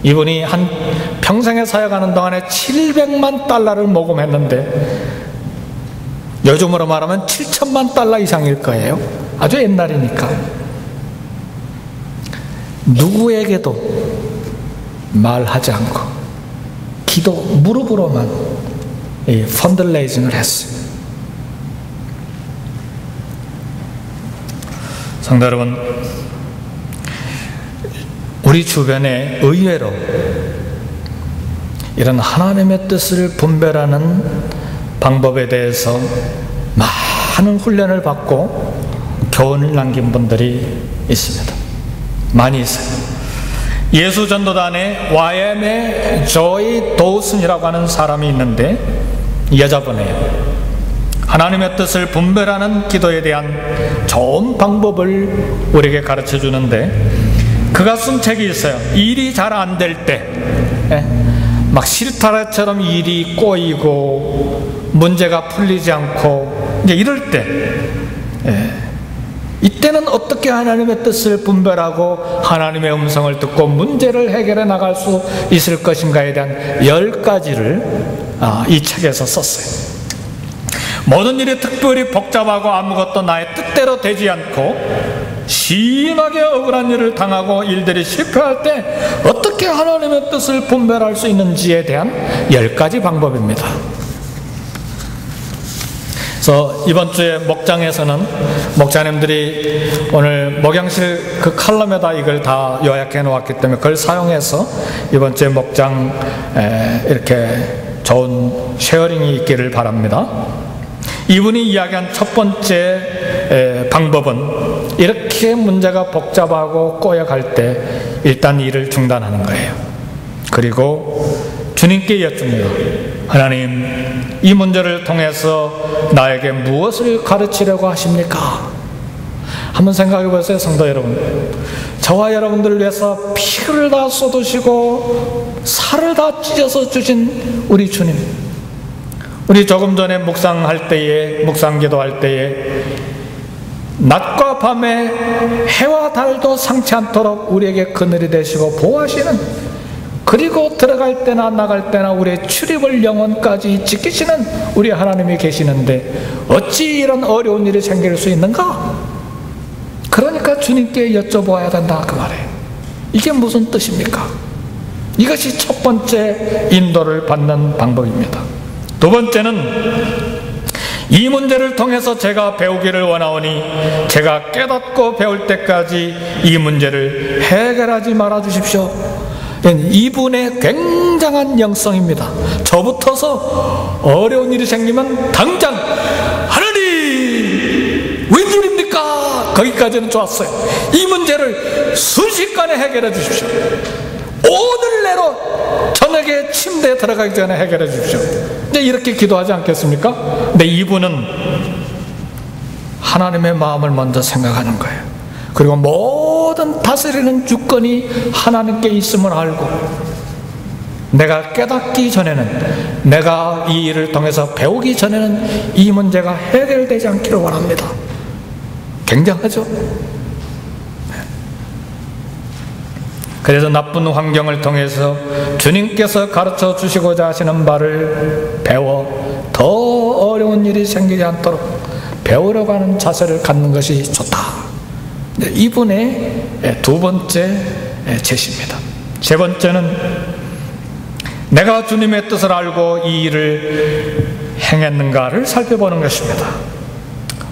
이분이 한 평생에 사역하는 동안에 700만 달러를 모금했는데 요즘으로 말하면 7천만 달러 이상일 거예요. 아주 옛날이니까. 누구에게도 말하지 않고 기도 무릎으로만 펀드레이징을 했어요. 성도 여러분, 우리 주변에 의외로 이런 하나님의 뜻을 분별하는 방법에 대해서 많은 훈련을 받고 교훈을 남긴 분들이 있습니다. 많이 있어요. 예수 전도단에 YM의 조이 도슨이라고 하는 사람이 있는데 여자분이에요. 하나님의 뜻을 분별하는 기도에 대한 좋은 방법을 우리에게 가르쳐 주는데, 그가 쓴 책이 있어요. 일이 잘 안 될 때, 막 실타래처럼 일이 꼬이고 문제가 풀리지 않고 이제 이럴 때, 이때는 어떻게 하나님의 뜻을 분별하고 하나님의 음성을 듣고 문제를 해결해 나갈 수 있을 것인가에 대한 10가지를 이 책에서 썼어요. 모든 일이 특별히 복잡하고 아무것도 나의 뜻대로 되지 않고 심하게 억울한 일을 당하고 일들이 실패할 때 어떻게 하나님의 뜻을 분별할 수 있는지에 대한 10가지 방법입니다. 그래서 이번 주에 목장에서는 목자님들이 오늘 목양실 그 칼럼에다 이걸 다 요약해 놓았기 때문에 그걸 사용해서 이번 주에 목장 이렇게 좋은 쉐어링이 있기를 바랍니다. 이분이 이야기한 첫 번째 방법은 이렇게 문제가 복잡하고 꼬여갈 때 일단 일을 중단하는 거예요. 그리고 주님께 여쭙니다. 하나님, 이 문제를 통해서 나에게 무엇을 가르치려고 하십니까? 한번 생각해 보세요, 성도 여러분. 저와 여러분들을 위해서 피를 다 쏟으시고 살을 다 찢어서 주신 우리 주님, 우리 조금 전에 묵상 기도할 때에 낮과 밤에 해와 달도 상치 않도록 우리에게 그늘이 되시고 보호하시는, 그리고 들어갈 때나 나갈 때나 우리의 출입을 영원까지 지키시는 우리 하나님이 계시는데 어찌 이런 어려운 일이 생길 수 있는가? 그러니까 주님께 여쭤보아야 된다, 그 말이에요. 이게 무슨 뜻입니까? 이것이 첫 번째 인도를 받는 방법입니다. 두 번째는 이 문제를 통해서 제가 배우기를 원하오니 제가 깨닫고 배울 때까지 이 문제를 해결하지 말아 주십시오. 이분의 굉장한 영성입니다. 저부터서 어려운 일이 생기면 당장 하나님 웬일입니까? 거기까지는 좋았어요. 이 문제를 순식간에 해결해 주십시오. 오늘 내로 저녁에 침대에 들어가기 전에 해결해 주십시오. 이제 이렇게 기도하지 않겠습니까? 근데 이분은 하나님의 마음을 먼저 생각하는 거예요. 그리고 모든 다스리는 주권이 하나님께 있음을 알고 내가 깨닫기 전에는, 내가 이 일을 통해서 배우기 전에는 이 문제가 해결되지 않기를 원합니다. 굉장하죠? 그래서 나쁜 환경을 통해서 주님께서 가르쳐 주시고자 하시는 바를 배워 더 어려운 일이 생기지 않도록 배우려고 하는 자세를 갖는 것이 좋다. 이분의 두 번째 제시입니다. 세 번째는 내가 주님의 뜻을 알고 이 일을 행했는가를 살펴보는 것입니다.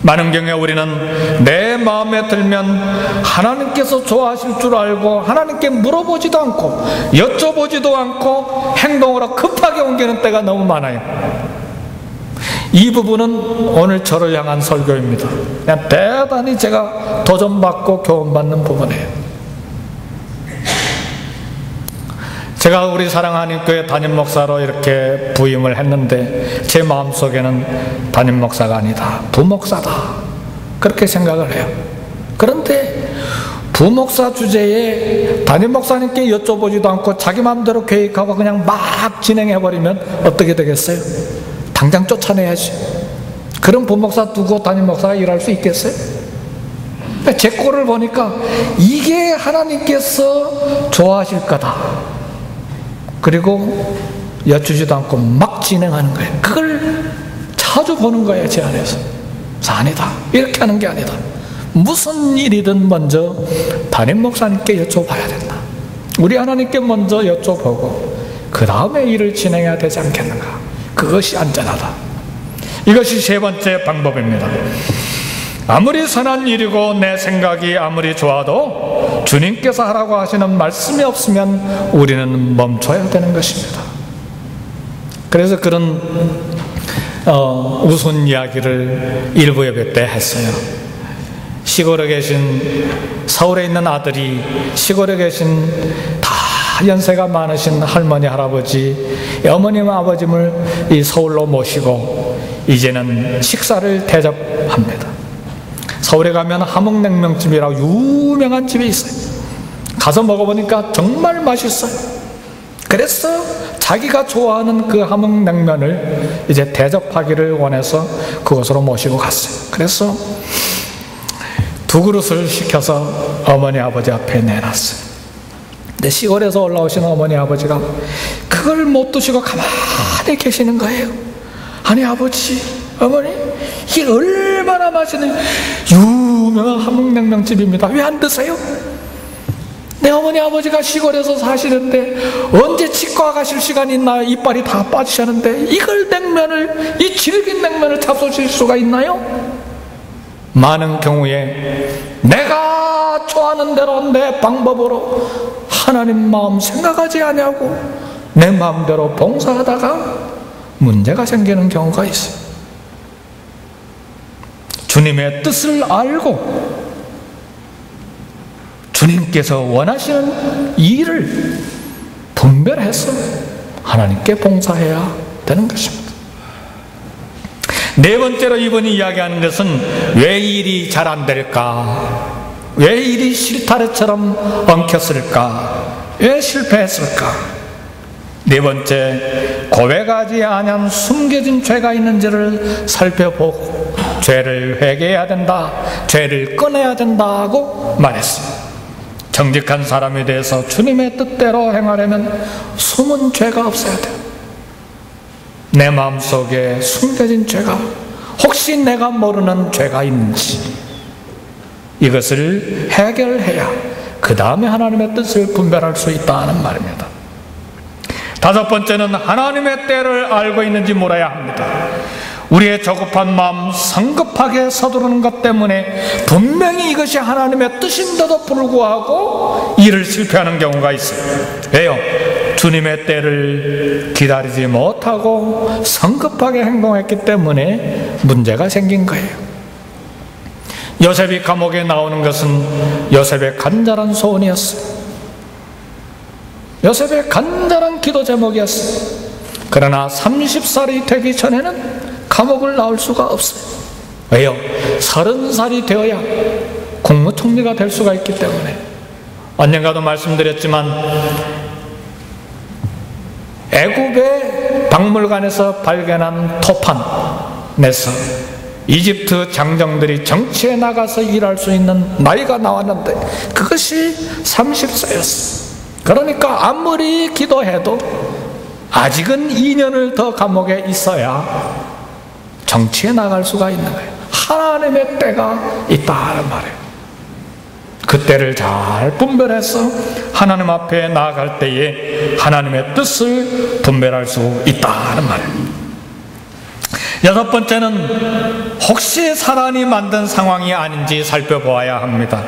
많은 경우에 우리는 내 마음에 들면 하나님께서 좋아하실 줄 알고 하나님께 물어보지도 않고 여쭤보지도 않고 행동으로 급하게 옮기는 때가 너무 많아요. 이 부분은 오늘 저를 향한 설교입니다. 그냥 대단히 제가 도전받고 교훈받는 부분이에요. 제가 우리 사랑하는 교회 담임 목사로 이렇게 부임을 했는데 제 마음속에는 담임 목사가 아니다, 부목사다, 그렇게 생각을 해요. 그런데 부목사 주제에 담임 목사님께 여쭤보지도 않고 자기 마음대로 계획하고 그냥 막 진행해버리면 어떻게 되겠어요? 당장 쫓아내야지. 그럼 부목사 두고 담임 목사가 일할 수 있겠어요? 제 꼴을 보니까 이게 하나님께서 좋아하실 거다, 그리고 여쭈지도 않고 막 진행하는 거예요. 그걸 자주 보는 거예요, 제 안에서. 아니다, 이렇게 하는 게 아니다. 무슨 일이든 먼저 담임 목사님께 여쭤봐야 된다. 우리 하나님께 먼저 여쭤보고 그 다음에 일을 진행해야 되지 않겠는가. 그것이 안전하다. 이것이 세 번째 방법입니다. 아무리 선한 일이고 내 생각이 아무리 좋아도 주님께서 하라고 하시는 말씀이 없으면 우리는 멈춰야 되는 것입니다. 그래서 그런 우스운 이야기를 일부 예배 때 했어요. 시골에 계신, 서울에 있는 아들이 시골에 계신 다 연세가 많으신 할머니, 할아버지, 어머님, 아버님을 이 서울로 모시고 이제는 식사를 대접합니다. 서울에 가면 함흥냉면집이라고 유명한 집이 있어요. 가서 먹어보니까 정말 맛있어요. 그래서 자기가 좋아하는 그 함흥냉면을 이제 대접하기를 원해서 그곳으로 모시고 갔어요. 그래서 2그릇을 시켜서 어머니, 아버지 앞에 내놨어요. 근데 시골에서 올라오신 어머니, 아버지가 그걸 못 드시고 가만히 계시는 거예요. 아니, 아버지, 어머니, 이게 얼마나 맛있는 유명한 함흥냉면집입니다. 왜 안 드세요? 내 어머니, 아버지가 시골에서 사시는데 언제 치과 가실 시간이 있나요? 이빨이 다 빠지셨는데 이걸 냉면을, 이 질긴 냉면을 잡수실 수가 있나요? 많은 경우에 내가 좋아하는 대로 내 방법으로 하나님 마음 생각하지 않냐고 내 마음대로 봉사하다가 문제가 생기는 경우가 있어요. 주님의 뜻을 알고 주님께서 원하시는 일을 분별해서 하나님께 봉사해야 되는 것입니다. 네 번째로 이분이 이야기하는 것은 왜 일이 잘 안 될까? 왜 일이 실타래처럼 엉켰을까? 왜 실패했을까? 네 번째, 고백하지 아니한 숨겨진 죄가 있는지를 살펴보고 죄를 회개해야 된다, 죄를 끊어야 된다고 말했습니다. 정직한 사람에 대해서 주님의 뜻대로 행하려면 숨은 죄가 없어야 돼요. 내 마음속에 숨겨진 죄가, 혹시 내가 모르는 죄가 있는지 이것을 해결해야 그 다음에 하나님의 뜻을 분별할 수 있다는 말입니다. 다섯 번째는 하나님의 때를 알고 있는지 물어야 합니다. 우리의 조급한 마음, 성급하게 서두르는 것 때문에 분명히 이것이 하나님의 뜻인데도 불구하고 일을 실패하는 경우가 있어요. 왜요? 주님의 때를 기다리지 못하고 성급하게 행동했기 때문에 문제가 생긴 거예요. 요셉이 감옥에 나오는 것은 요셉의 간절한 소원이었어요. 요셉의 간절한 기도 제목이었어요. 그러나 30살이 되기 전에는 감옥을 나올 수가 없어요. 왜요? 30살이 되어야 국무총리가 될 수가 있기 때문에. 언젠가도 말씀드렸지만 애굽의 박물관에서 발견한 토판에서 이집트 장정들이 정치에 나가서 일할 수 있는 나이가 나왔는데 그것이 30세였어. 그러니까 아무리 기도해도 아직은 2년을 더 감옥에 있어야 정치에 나갈 수가 있는 거예요. 하나님의 때가 있다는 말이에요. 그 때를 잘 분별해서 하나님 앞에 나아갈 때에 하나님의 뜻을 분별할 수 있다는 말이에요. 여섯 번째는 혹시 사단이 만든 상황이 아닌지 살펴보아야 합니다.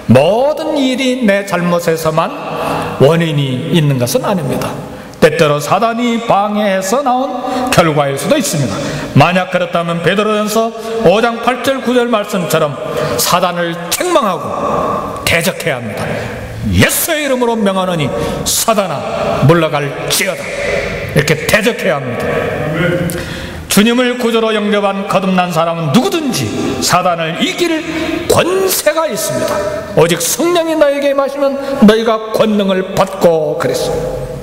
모든 일이 내 잘못에서만 원인이 있는 것은 아닙니다. 때때로 사단이 방해해서 나온 결과일 수도 있습니다. 만약 그렇다면 베드로전서 5장 8절 9절 말씀처럼 사단을 책망하고 대적해야 합니다. 예수의 이름으로 명하노니 사단아 물러갈지어다, 이렇게 대적해야 합니다. 주님을 구주로 영접한 거듭난 사람은 누구든지 사단을 이길 권세가 있습니다. 오직 성령이 너에게 임하시면 너희가 권능을 받고 그랬습니다.